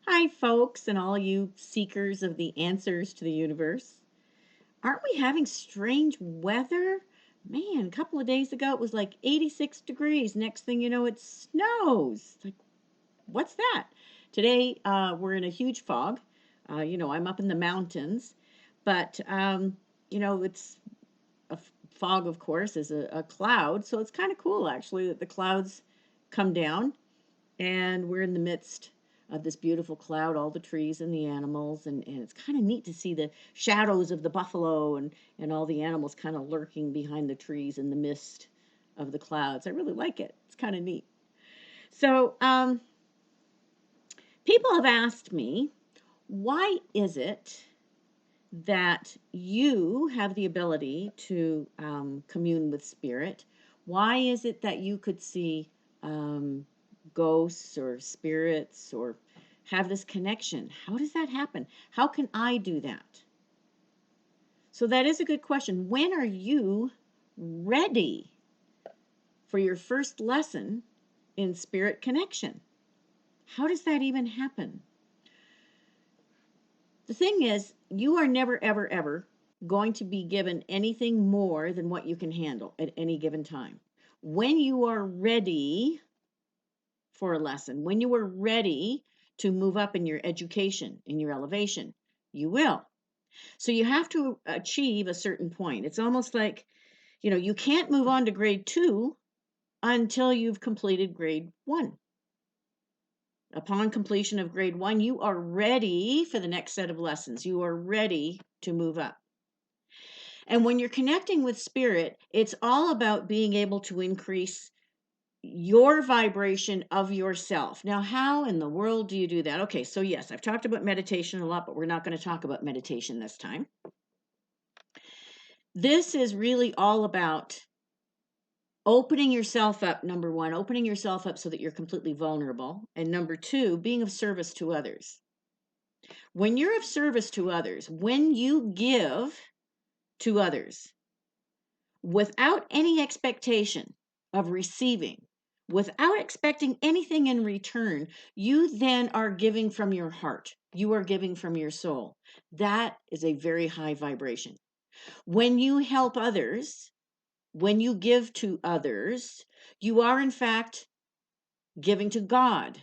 Hi, folks, and all you seekers of the answers to the universe. Aren't we having strange weather? Man, a couple of days ago it was like 86 degrees. Next thing you know, it snows. Like, what's that? Today, we're in a huge fog. I'm up in the mountains, but, it's fog, of course, is a cloud. So it's kind of cool, actually, that the clouds come down and we're in the midst of this beautiful cloud, all the trees and the animals, and it's kind of neat to see the shadows of the buffalo and all the animals kind of lurking behind the trees in the mist of the clouds. I really like it. It's kind of neat. So, people have asked me, why is it that you have the ability to commune with spirit? Why is it that you could see um, ghosts or spirits or have this connection? How does that happen? How can I do that? So, that is a good question. When are you ready for your first lesson in spirit connection? How does that even happen? The thing is, you are never, ever, ever going to be given anything more than what you can handle at any given time. When you are ready for a lesson, when you are ready to move up in your education, in your elevation, you will. So you have to achieve a certain point. It's almost like, you can't move on to grade 2 until you've completed grade 1. Upon completion of grade 1, you are ready for the next set of lessons. You are ready to move up. And when you're connecting with spirit, it's all about being able to increase your vibration of yourself. Now, how in the world do you do that? Okay, so yes, I've talked about meditation a lot, but we're not going to talk about meditation this time. This is really all about opening yourself up. Number one, opening yourself up so that you're completely vulnerable. And number two, being of service to others. When you're of service to others, when you give to others, without any expectation of receiving, without expecting anything in return, you then are giving from your heart. You are giving from your soul. That is a very high vibration. When you help others, when you give to others, you are in fact giving to God,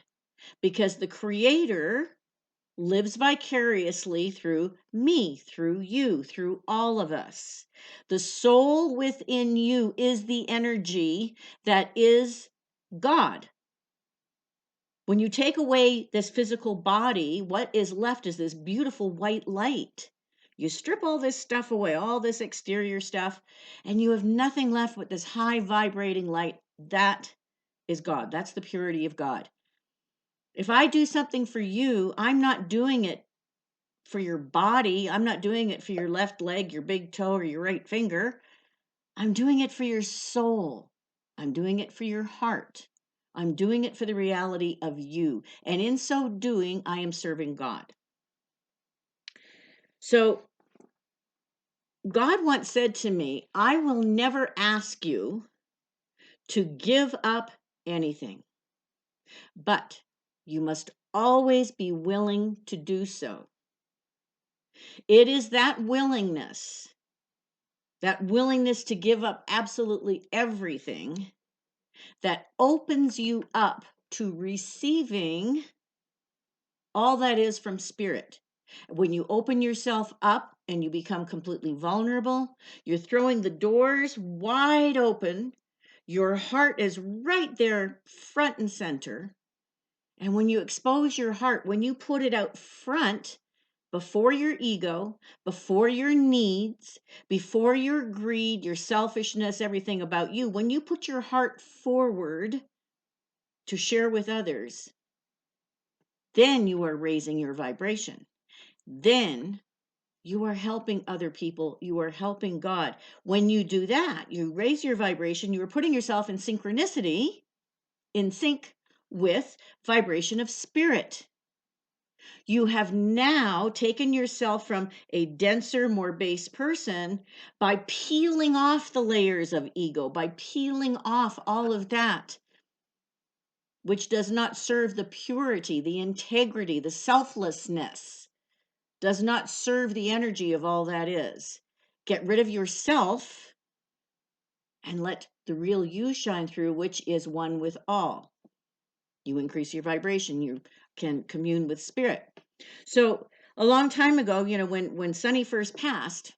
because the Creator lives vicariously through me, through you, through all of us. The soul within you is the energy that is God. When you take away this physical body, what is left is this beautiful white light. You strip all this stuff away, all this exterior stuff, and you have nothing left but this high vibrating light. That is God. That's the purity of God. If I do something for you, I'm not doing it for your body. I'm not doing it for your left leg, your big toe, or your right finger. I'm doing it for your soul. I'm doing it for your heart. I'm doing it for the reality of you. And in so doing, I am serving God. So God once said to me, I will never ask you to give up anything, but you must always be willing to do so. It is that willingness to give up absolutely everything, that opens you up to receiving all that is from spirit. When you open yourself up and you become completely vulnerable, you're throwing the doors wide open. Your heart is right there, front and center. And when you expose your heart, when you put it out front, before your ego, before your needs, before your greed, your selfishness, everything about you, when you put your heart forward to share with others, then you are raising your vibration. Then you are helping other people. You are helping God. When you do that, you raise your vibration. You are putting yourself in synchronicity, in sync with vibration of spirit. You have now taken yourself from a denser, more base person by peeling off the layers of ego, by peeling off all of that. which does not serve the purity, the integrity, the selflessness, does not serve the energy of all that is. Get rid of yourself and let the real you shine through, which is one with all. You increase your vibration, you can commune with spirit. So a long time ago, when Sonny first passed,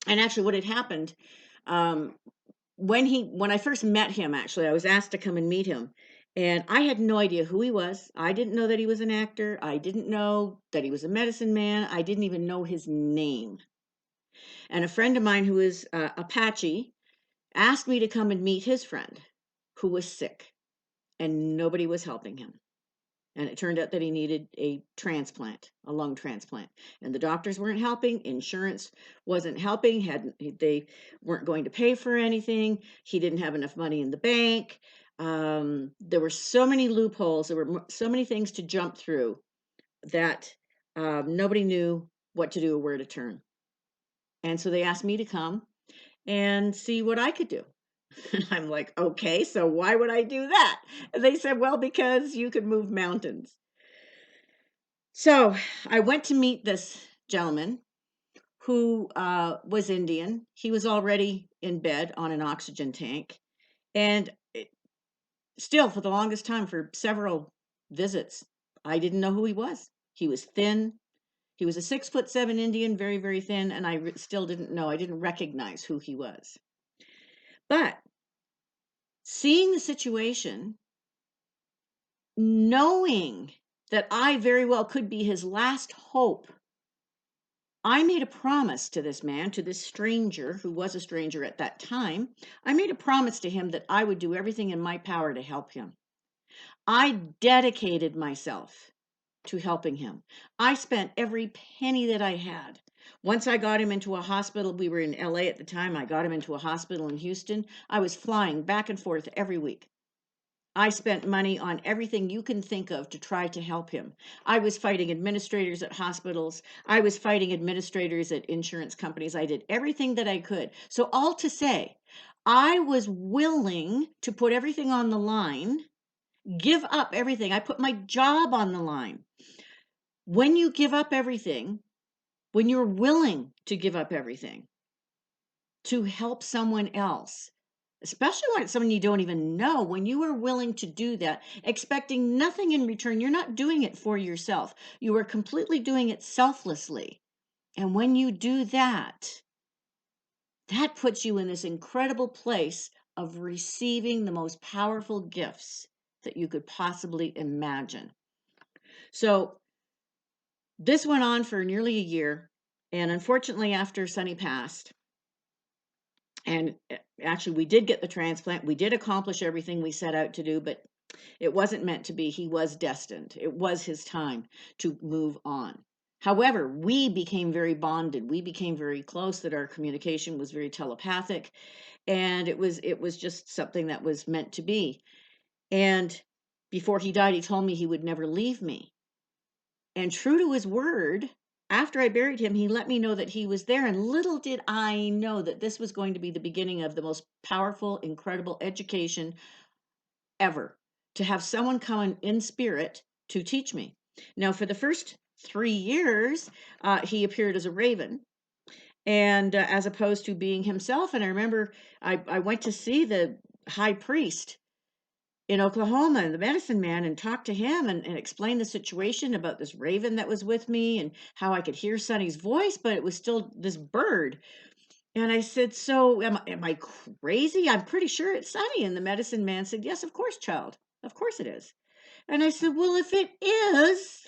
and actually what had happened, when I first met him, actually, I was asked to come and meet him. And I had no idea who he was. I didn't know that he was an actor. I didn't know that he was a medicine man. I didn't even know his name. And a friend of mine who is Apache asked me to come and meet his friend who was sick and nobody was helping him. And it turned out that he needed a transplant, a lung transplant. And the doctors weren't helping. Insurance wasn't helping. They weren't going to pay for anything. He didn't have enough money in the bank. There were so many loopholes. There were so many things to jump through that nobody knew what to do or where to turn. And so they asked me to come and see what I could do. And I'm like, okay, so why would I do that? And they said, well, because you could move mountains. So I went to meet this gentleman who was Indian. He was already in bed on an oxygen tank. And still, for the longest time, for several visits, I didn't know who he was. He was thin. He was a 6'7" Indian, very, very thin. And I still didn't know. I didn't recognize who he was. But seeing the situation, knowing that I very well could be his last hope, I made a promise to this man, to this stranger who was a stranger at that time. I made a promise to him that I would do everything in my power to help him. I dedicated myself to helping him. I spent every penny that I had. Once I got him into a hospital, we were in LA at the time. I got him into a hospital in Houston. I was flying back and forth every week. I spent money on everything you can think of to try to help him. I was fighting administrators at hospitals. I was fighting administrators at insurance companies. I did everything that I could. So all to say, I was willing to put everything on the line, give up everything. I put my job on the line. When you give up everything, when you're willing to give up everything to help someone else, especially when it's someone you don't even know, when you are willing to do that, expecting nothing in return, you're not doing it for yourself. You are completely doing it selflessly. And when you do that, that puts you in this incredible place of receiving the most powerful gifts that you could possibly imagine. So this went on for nearly a year. And unfortunately, after Sonny passed, and actually, we did get the transplant. We did accomplish everything we set out to do, but it wasn't meant to be. He was destined. It was his time to move on. However, we became very bonded. We became very close, that our communication was very telepathic, and it was just something that was meant to be. And before he died, he told me he would never leave me. And true to his word, after I buried him, he let me know that he was there. And little did I know that this was going to be the beginning of the most powerful, incredible education ever, to have someone come in spirit to teach me. Now, for the first 3 years, he appeared as a raven, and as opposed to being himself. And I remember I went to see the high priest in Oklahoma, and the medicine man, and talked to him and explained the situation about this raven that was with me and how I could hear Sonny's voice, but it was still this bird. And I said, so am I crazy? I'm pretty sure it's Sonny. And the medicine man said, yes, of course, child. Of course it is. And I said, well, if it is,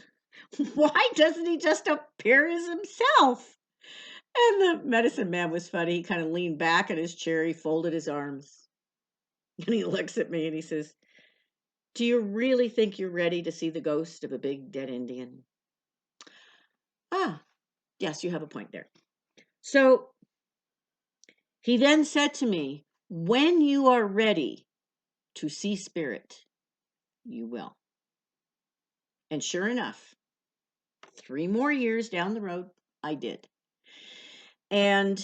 why doesn't he just appear as himself? And the medicine man was funny. He kind of leaned back in his chair. He folded his arms. And he looks at me and he says, do you really think you're ready to see the ghost of a big dead Indian? Ah, yes, you have a point there. So he then said to me, when you are ready to see spirit, you will. And sure enough, 3 more years down the road, I did. And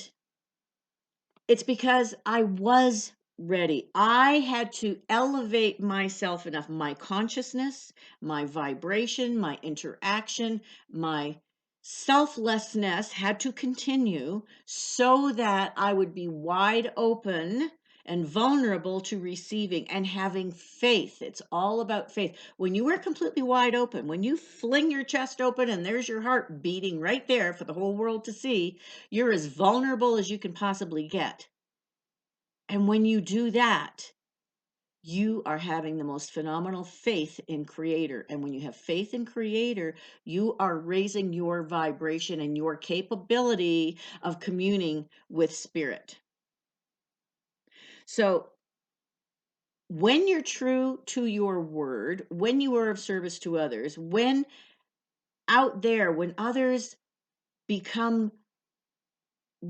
it's because I was ready. I had to elevate myself enough, my consciousness, my vibration, my interaction, my selflessness had to continue so that I would be wide open and vulnerable to receiving and having faith. It's all about faith. When you are completely wide open, when you fling your chest open and there's your heart beating right there for the whole world to see, you're as vulnerable as you can possibly get. And when you do that, you are having the most phenomenal faith in Creator. And when you have faith in Creator, you are raising your vibration and your capability of communing with Spirit. So, when you're true to your word, when you are of service to others, when out there, when others become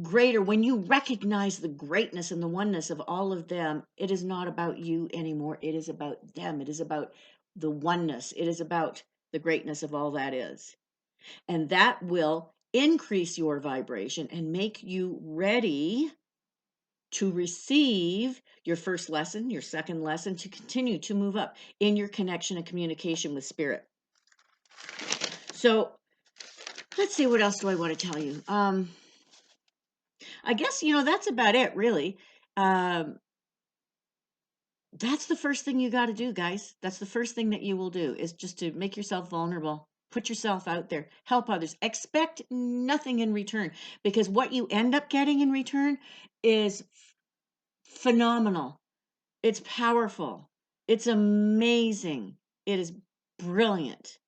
greater, when you recognize the greatness and the oneness of all of them, it is not about you anymore. It is about them. It is about the oneness. It is about the greatness of all that is. And that will increase your vibration and make you ready to receive your first lesson, your second lesson, to continue to move up in your connection and communication with Spirit. So let's see, what else do I want to tell you? I guess, that's about it, really. That's the first thing you got to do, guys. That's the first thing that you will do, is just to make yourself vulnerable. Put yourself out there. Help others. Expect nothing in return, because what you end up getting in return is phenomenal. It's powerful. It's amazing. It is brilliant.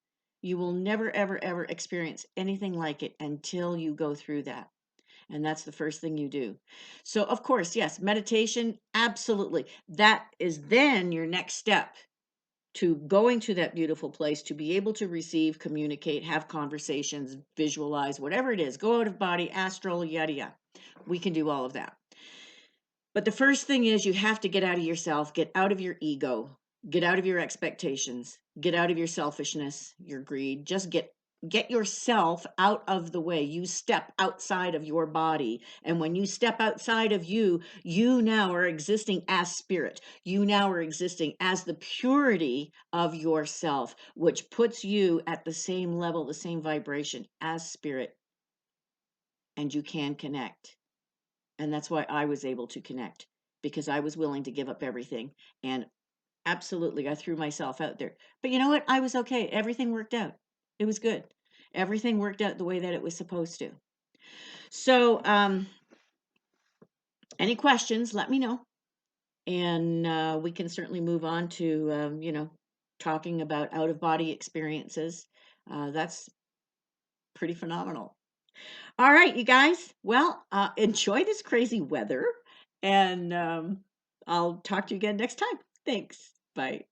You will never, ever, ever experience anything like it until you go through that. And that's the first thing you do. So, of course, yes, meditation, absolutely. That is then your next step to going to that beautiful place, to be able to receive, communicate, have conversations, visualize, whatever it is, go out of body, astral, yada, yada. We can do all of that. But the first thing is, you have to get out of yourself, get out of your ego, get out of your expectations, get out of your selfishness, your greed. Just get yourself out of the way. You step outside of your body. And when you step outside of you, you now are existing as spirit. You now are existing as the purity of yourself, which puts you at the same level, the same vibration as spirit. And you can connect. And that's why I was able to connect, because I was willing to give up everything. And absolutely, I threw myself out there. But you know what? I was okay. Everything worked out. It was good. Everything worked out the way that it was supposed to. So, any questions, let me know. And we can certainly move on to, talking about out of body experiences. That's pretty phenomenal. All right, you guys. Well, enjoy this crazy weather, and I'll talk to you again next time. Thanks. Bye.